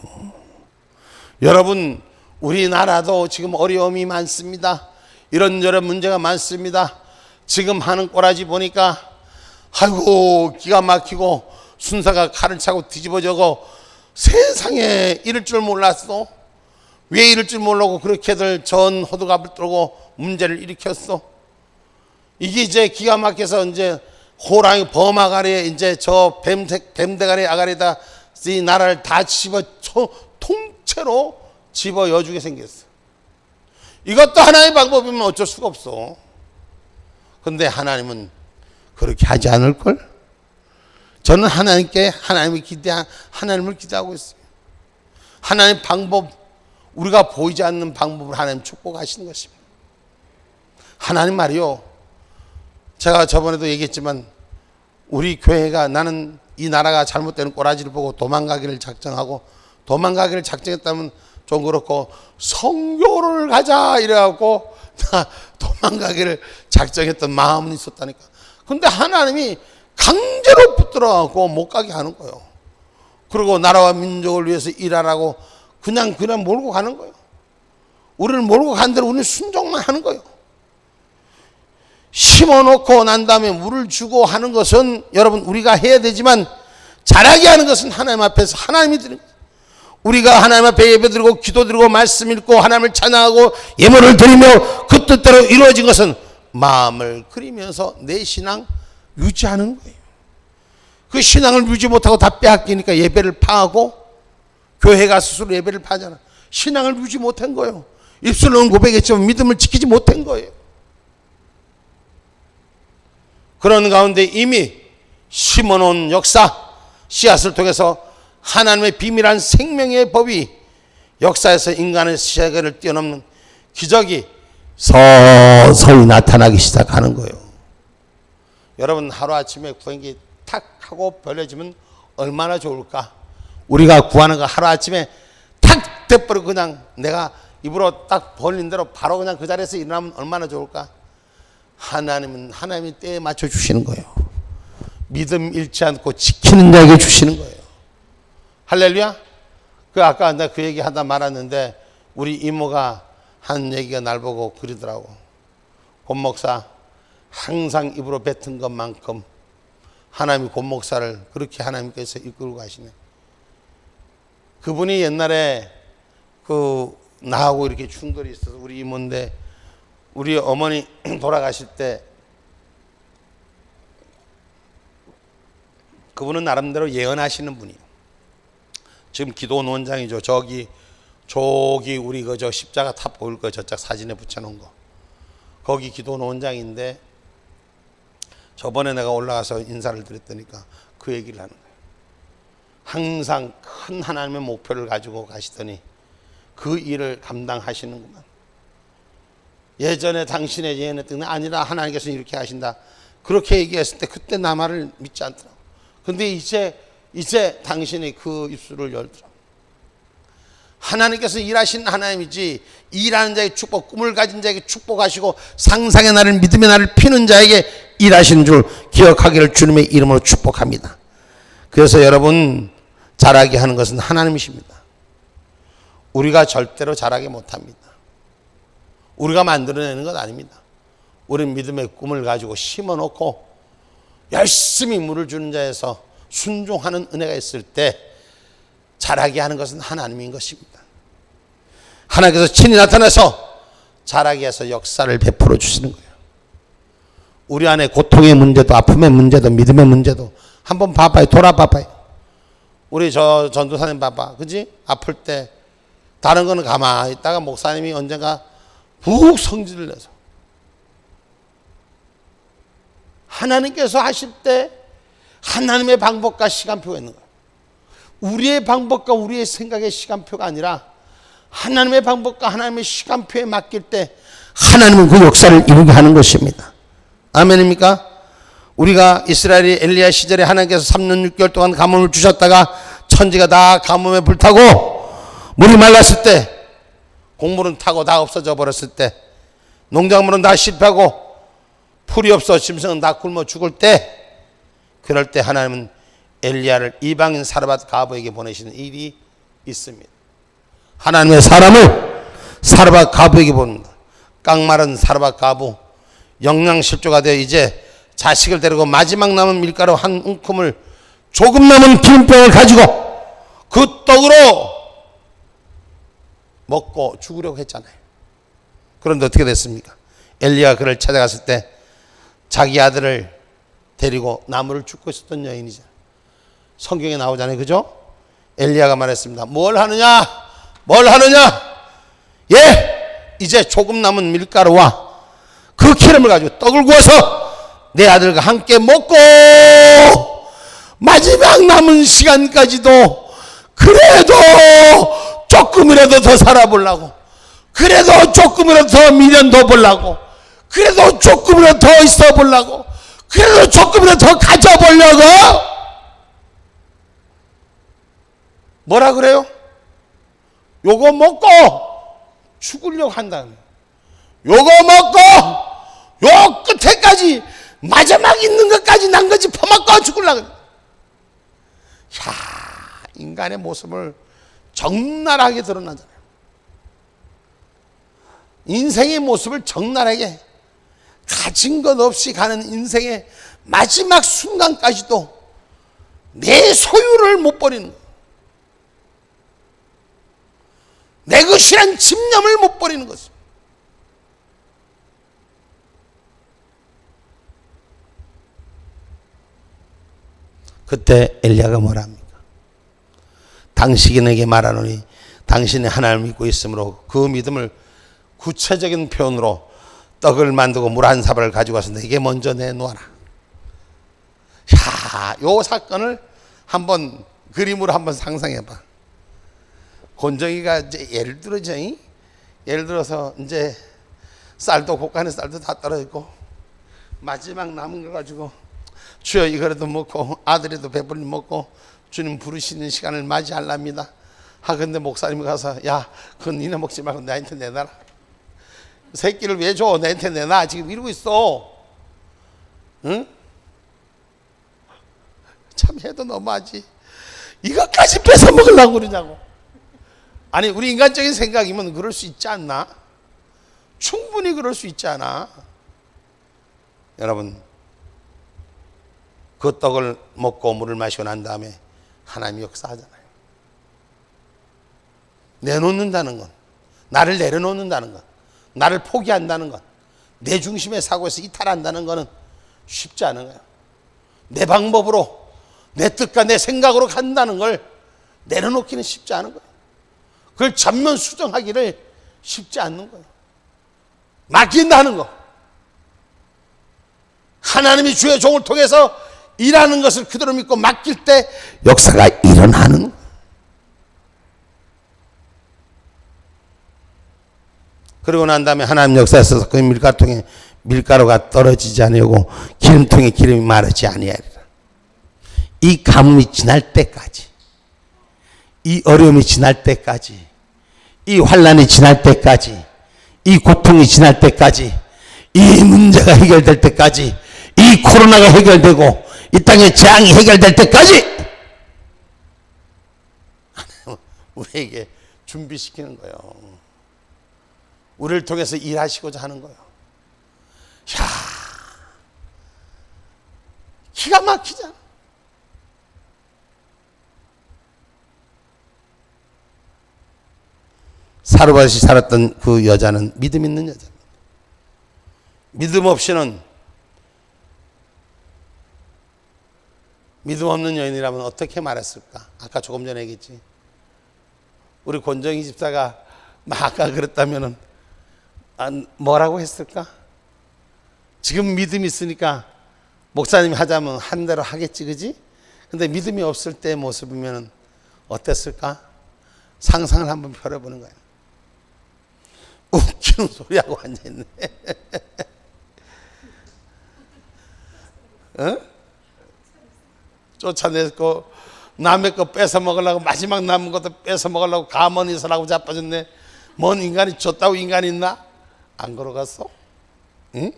여러분, 우리나라도 지금 어려움이 많습니다. 이런저런 문제가 많습니다. 지금 하는 꼬라지 보니까 아이고 기가 막히고 순사가 칼을 차고 뒤집어져고 세상에 이럴 줄 몰랐어. 왜 이럴 줄 모르고 그렇게들 전 호두갑을 떨고 문제를 일으켰어. 이게 이제 기가 막혀서 이제 호랑이 범아가리에 이제 저 뱀대가리 아가리에다 이 나라를 다 집어 통째로 집어 여주게 생겼어. 이것도 하나의 방법이면 어쩔 수가 없어. 그런데 하나님은 그렇게 하지 않을걸? 저는 하나님을 기대하고 있어요. 하나님 방법, 우리가 보이지 않는 방법을 하나님 축복하시는 것입니다. 하나님 말이요, 제가 저번에도 얘기했지만 우리 교회가, 나는 이 나라가 잘못되는 꼬라지를 보고 도망가기를 작정하고, 도망가기를 작정했다면 좀 그렇고 성교를 가자 이래갖고 도망가기를 작정했던 마음은 있었다니까. 근데 하나님이 강제로 붙들어갖고 못 가게 하는 거예요. 그리고 나라와 민족을 위해서 일하라고 그냥 몰고 가는 거예요. 우리를 몰고 간 대로 우리는 순종만 하는 거예요. 심어놓고 난 다음에 물을 주고 하는 것은 여러분 우리가 해야 되지만, 자라게 하는 것은 하나님 앞에서 하나님이 드리는 거예요. 우리가 하나님 앞에 예배드리고 기도드리고 말씀 읽고 하나님을 찬양하고 예물을 드리며 그 뜻대로 이루어진 것은 마음을 그리면서 내 신앙 유지하는 거예요. 그 신앙을 유지 못하고 다 빼앗기니까 예배를 파하고 교회가 스스로 예배를 파잖아. 신앙을 유지 못한 거예요. 입술로는 고백했지만 믿음을 지키지 못한 거예요. 그런 가운데 이미 심어놓은 역사, 씨앗을 통해서 하나님의 비밀한 생명의 법이 역사에서 인간의 세계를 뛰어넘는 기적이 서서히 나타나기 시작하는 거예요. 여러분, 하루아침에 구행기 탁 하고 벌려지면 얼마나 좋을까? 우리가 구하는 거 하루아침에 탁 돼버리고 그냥 내가 입으로 딱 벌린 대로 바로 그냥 그 자리에서 일어나면 얼마나 좋을까? 하나님은 하나님이 때에 맞춰 주시는 거예요. 믿음 잃지 않고 지키는 자에게 주시는 거예요. 할렐루야. 그 아까 내가 그 얘기 하다 말았는데 우리 이모가 한 얘기가 날 보고 그러더라고. 권 목사 항상 입으로 뱉은 것만큼 하나님이 권 목사를 그렇게 하나님께서 이끌고 가시네. 그분이 옛날에 그 나하고 이렇게 충돌이 있어서 우리 이모인데 우리 어머니 돌아가실 때 그분은 나름대로 예언하시는 분이에요. 지금 기도 원장이죠. 저기 우리 저 십자가 탑 보일 거 저짝 사진에 붙여놓은 거. 거기 기도 원장인데 저번에 내가 올라가서 인사를 드렸더니까 그 얘기를 하는 거예요. 항상 큰 하나님의 목표를 가지고 가시더니 그 일을 감당하시는구만. 예전에 당신의 예언했던 게 아니라 하나님께서 이렇게 하신다. 그렇게 얘기했을 때 그때 나 말을 믿지 않더라고. 근데 이제 당신이 그 입술을 열더라고. 하나님께서 일하신 하나님이지 일하는 자에게 축복, 꿈을 가진 자에게 축복하시고 상상의 날을 믿음의 날을 피는 자에게 일하시는 줄 기억하기를 주님의 이름으로 축복합니다. 그래서 여러분 잘하게 하는 것은 하나님이십니다. 우리가 절대로 잘하게 못합니다. 우리가 만들어내는 것 아닙니다. 우리는 믿음의 꿈을 가지고 심어놓고 열심히 물을 주는 자에서 순종하는 은혜가 있을 때 잘하게 하는 것은 하나님인 것입니다. 하나님께서 친히 나타나서 잘하게 해서 역사를 베풀어 주시는 거예요. 우리 안에 고통의 문제도 아픔의 문제도 믿음의 문제도 한번 봐봐요. 돌아봐봐요. 우리 저 전도사님 봐봐. 그지? 아플 때 다른 거는 가만히 있다가 목사님이 언젠가 푹 성질을 내서 하나님께서 하실 때 하나님의 방법과 시간표가 있는 거예요. 우리의 방법과 우리의 생각의 시간표가 아니라 하나님의 방법과 하나님의 시간표에 맡길 때 하나님은 그 역사를 이루게 하는 것입니다. 아멘입니까? 우리가 이스라엘이 엘리야 시절에 하나님께서 3년 6개월 동안 가뭄을 주셨다가 천지가 다 가뭄에 불타고 물이 말랐을 때 곡물은 타고 다 없어져 버렸을 때 농작물은 다 실패하고 풀이 없어 짐승은 다 굶어 죽을 때 그럴 때 하나님은 엘리야를 이방인 사르밧 가부에게 보내시는 일이 있습니다. 하나님의 사람을 사르밧 가부에게 보냅니다. 깡마른 사르밧 가부 영양실조가 되어 이제 자식을 데리고 마지막 남은 밀가루 한 움큼을 조금 남은 기름병을 가지고 그 떡으로 먹고 죽으려고 했잖아요. 그런데 어떻게 됐습니까? 엘리야가 그를 찾아갔을 때 자기 아들을 데리고 나무를 줍고 있었던 여인이죠. 성경에 나오잖아요. 그죠? 엘리야가 말했습니다. 뭘 하느냐? 예! 이제 조금 남은 밀가루와 그 기름을 가지고 떡을 구워서 내 아들과 함께 먹고 마지막 남은 시간까지도 그래도 조금이라도 더 살아보려고, 그래도 조금이라도 더 미련 더 보려고, 그래도 조금이라도 더 있어 보려고, 그래도 조금이라도 더 가져보려고 뭐라 그래요? 요거 먹고 죽으려고 한다는, 요거 먹고 요 끝에까지 마지막 있는 것까지 난 것이 퍼먹고 죽으려고. 야, 인간의 모습을 적나라하게 드러나잖아요. 인생의 모습을 적나라하게 가진 것 없이 가는 인생의 마지막 순간까지도 내 소유를 못 버리는 거예요. 내 것이란 집념을 못 버리는 것입니다. 그때 엘리야가 뭐라 합니까? 당신에게 말하노니 당신이 하나님을 믿고 있으므로 그 믿음을 구체적인 표현으로 떡을 만들고 물 한 사발을 가지고 와서 내게 먼저 내놓아라. 야, 요 사건을 한번 그림으로 한번 상상해봐. 곤정이가 이제 예를 들어서 이제 쌀도 곳간에 쌀도 다 떨어졌고 마지막 남은 거 가지고 주여 이거라도 먹고 아들이도 배불리 먹고 주님 부르시는 시간을 맞이하랍니다. 근데 목사님이 가서 야, 그건 니네 먹지 말고 나한테 내놔라. 새끼를 왜 줘? 나한테 내놔. 지금 이러고 있어. 응? 참 해도 너무하지. 이것까지 뺏어 먹으려고 그러냐고. 아니, 우리 인간적인 생각이면 그럴 수 있지 않나? 충분히 그럴 수 있지 않아? 여러분, 그 떡을 먹고 물을 마시고 난 다음에 하나님이 역사하잖아요. 내놓는다는 건, 나를 내려놓는다는 건, 나를 포기한다는 건, 내 중심의 사고에서 이탈한다는 것은 쉽지 않은 거예요. 내 방법으로, 내 뜻과 내 생각으로 간다는 걸 내려놓기는 쉽지 않은 거예요. 그걸 전면 수정하기를 쉽지 않는 거예요. 맡긴다는 거. 하나님이 주의 종을 통해서 일하는 것을 그대로 믿고 맡길 때 역사가 일어나는 거예요. 그러고 난 다음에 하나님 역사에서 그 밀가통에 밀가루가 떨어지지 아니하고 기름통에 기름이 마르지 아니하리라. 이 가뭄이 지날 때까지, 이 어려움이 지날 때까지, 이 환난이 지날 때까지, 이 고통이 지날 때까지, 이 문제가 해결될 때까지, 이 코로나가 해결되고 이 땅의 재앙이 해결될 때까지 우리에게 준비시키는 거예요. 우리를 통해서 일하시고자 하는 거예요. 야, 기가 막히잖아. 사르밧이 살았던 그 여자는 믿음 있는 여자입니다. 믿음 없이는, 믿음 없는 여인이라면 어떻게 말했을까? 아까 조금 전에 얘기했지. 우리 권정희 집사가 아까 그랬다면은 뭐라고 했을까? 지금 믿음이 있으니까 목사님이 하자면 한 대로 하겠지, 그지? 근데 믿음이 없을 때의 모습이면 어땠을까? 상상을 한번 펴려보는 거예요. 웃기는 소리하고 앉아있네. 어? 쫓아냈고 남의 거 뺏어 먹으려고, 마지막 남은 것도 뺏어 먹으려고 가만히 있으라고 자빠졌네. 뭔 인간이 줬다고 인간이 있나? 안 걸어갔어? 응?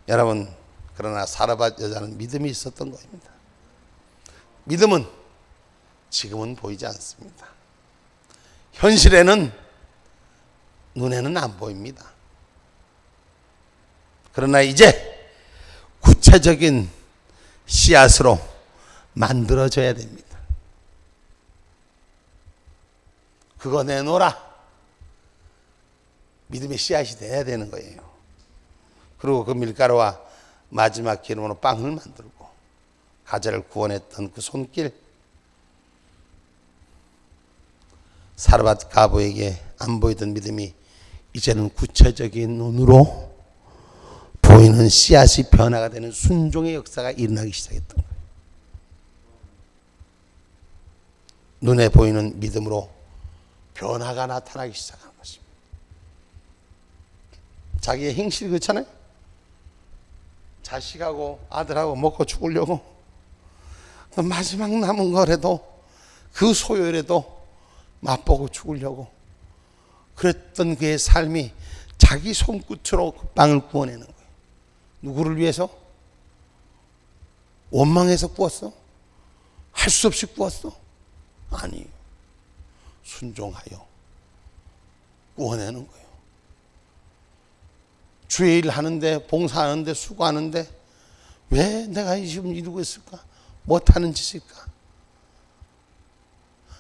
여러분, 그러나 사르밧 여자는 믿음이 있었던 것입니다. 믿음은 지금은 보이지 않습니다. 현실에는, 눈에는 안 보입니다. 그러나 이제 구체적인 씨앗으로 만들어져야 됩니다. 그거 내놓으라. 믿음의 씨앗이 돼야 되는 거예요. 그리고 그 밀가루와 마지막 기름으로 빵을 만들고 가자를 구원했던 그 손길, 사르밧 가부에게 안 보이던 믿음이 이제는 구체적인 눈으로 보이는 씨앗이 변화가 되는 순종의 역사가 일어나기 시작했던 거예요. 눈에 보이는 믿음으로 변화가 나타나기 시작한 것입니다. 자기의 행실이 그렇잖아요. 자식하고 아들하고 먹고 죽으려고 마지막 남은 거라도, 그 소요라도 맛보고 죽으려고 그랬던 그의 삶이 자기 손끝으로 그 빵을 구워내는 거예요. 누구를 위해서? 원망해서 구웠어? 할 수 없이 구웠어? 아니, 순종하여 구워내는 거예요. 주의 일 하는데, 봉사하는데, 수고하는데 왜 내가 지금 이러고 있을까? 못하는 짓일까?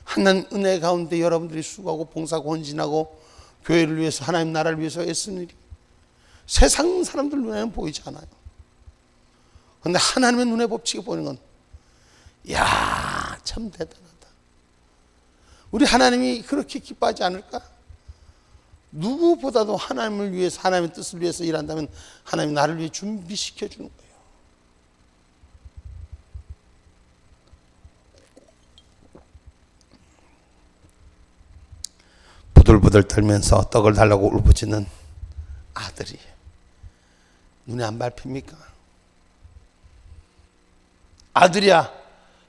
하나님 은혜 가운데 여러분들이 수고하고 봉사하고 헌신하고 교회를 위해서, 하나님 나라를 위해서 애쓰는 일이 세상 사람들 눈에는 보이지 않아요. 그런데 하나님의 눈에 법칙이 보이는 건 이야, 참 대단하다. 우리 하나님이 그렇게 기뻐하지 않을까? 누구보다도 하나님을 위해서, 하나님의 뜻을 위해서 일한다면 하나님이 나를 위해 준비시켜 주는 거예요. 부들부들 떨면서 떡을 달라고 울부짖는 아들이 눈에 안 밟힙니까? 아들이야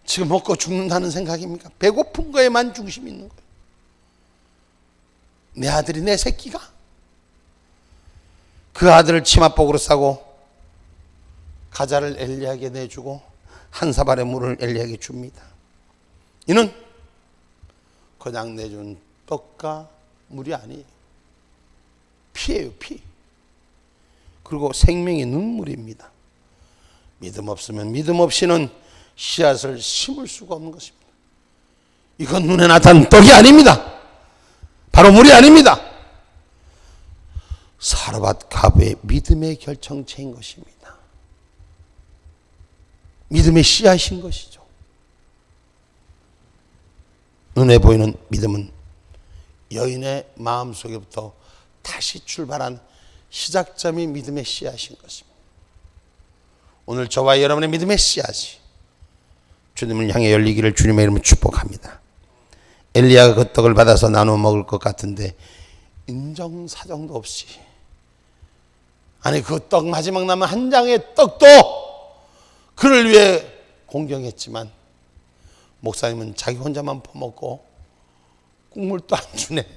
지금 먹고 죽는다는 생각입니까? 배고픈 거에만 중심이 있는 거예요. 내 아들이, 내 새끼가 그 아들을 치맛복으로 싸고 가자를 엘리야에게 내주고 한 사발의 물을 엘리야에게 줍니다. 이는 그냥 내준 떡과 물이 아니에요. 피예요, 피. 그리고 생명의 눈물입니다. 믿음 없으면 믿음 없이는 씨앗을 심을 수가 없는 것입니다. 이건 눈에 나타난 떡이 아닙니다. 바로 물이 아닙니다. 사르밧 가부의 믿음의 결정체인 것입니다. 믿음의 씨앗인 것이죠. 눈에 보이는 믿음은 여인의 마음속에부터 다시 출발한 시작점이 믿음의 씨앗인 것입니다. 오늘 저와 여러분의 믿음의 씨앗이 주님을 향해 열리기를 주님의 이름으로 축복합니다. 엘리야가 그 떡을 받아서 나눠 먹을 것 같은데 인정사정도 없이, 아니 그 떡 마지막 남은 한 장의 떡도 그를 위해 공경했지만 목사님은 자기 혼자만 퍼먹고 국물도 안 주네.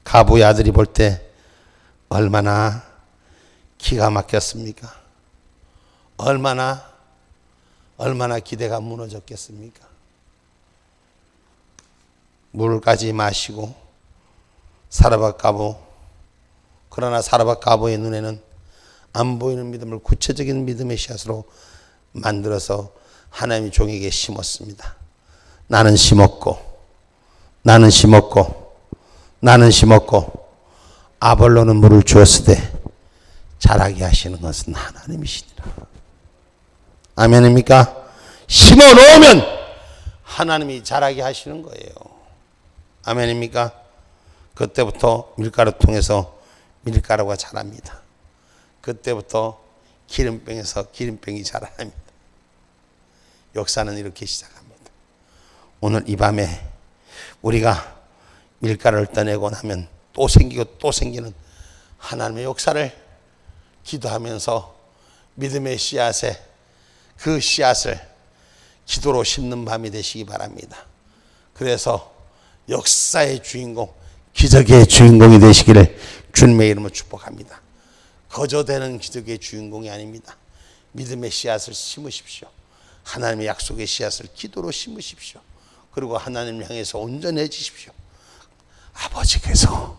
가부의 아들이 볼 때 얼마나 기가 막혔습니까? 얼마나 기대가 무너졌겠습니까? 물까지 마시고 사르밧 가부, 그러나 사르밧 가부의 눈에는 안 보이는 믿음을 구체적인 믿음의 씨앗으로 만들어서 하나님의 종에게 심었습니다. 나는 심었고 아볼로는 물을 주었으되 자라게 하시는 것은 하나님이시니라. 아멘입니까? 심어 놓으면 하나님이 자라게 하시는 거예요. 아멘입니까? 그때부터 밀가루 통해서 밀가루가 자랍니다. 그때부터 기름병에서 기름병이 자랍니다. 역사는 이렇게 시작합니다. 오늘 이 밤에 우리가 밀가루를 떠내고 나면 또 생기고 또 생기는 하나님의 역사를 기도하면서 믿음의 씨앗에 그 씨앗을 기도로 심는 밤이 되시기 바랍니다. 그래서 역사의 주인공, 기적의 주인공이 되시기를 주님의 이름으로 축복합니다. 거저되는 기적의 주인공이 아닙니다. 믿음의 씨앗을 심으십시오. 하나님의 약속의 씨앗을 기도로 심으십시오. 그리고 하나님을 향해서 온전해지십시오. 아버지께서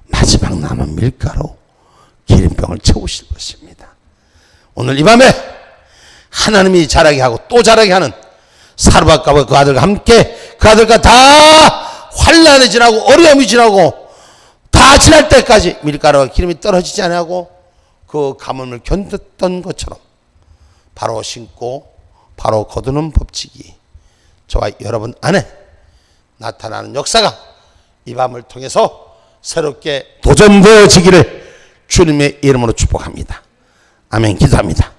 마지막 남은 밀가루 기름병을 채우실 것입니다. 오늘 이 밤에 하나님이 자라게 하고 또 자라게 하는 사르밧 가부와 그 아들과 함께 그 아들과 다 환난이 지나고 어려움이 지나고 다 지날 때까지 밀가루와 기름이 떨어지지 않고 그 가뭄을 견뎠던 것처럼 바로 심고 바로 거두는 법칙이 저와 여러분 안에 나타나는 역사가 이 밤을 통해서 새롭게 도전되어지기를 주님의 이름으로 축복합니다. 아멘. 기도합니다.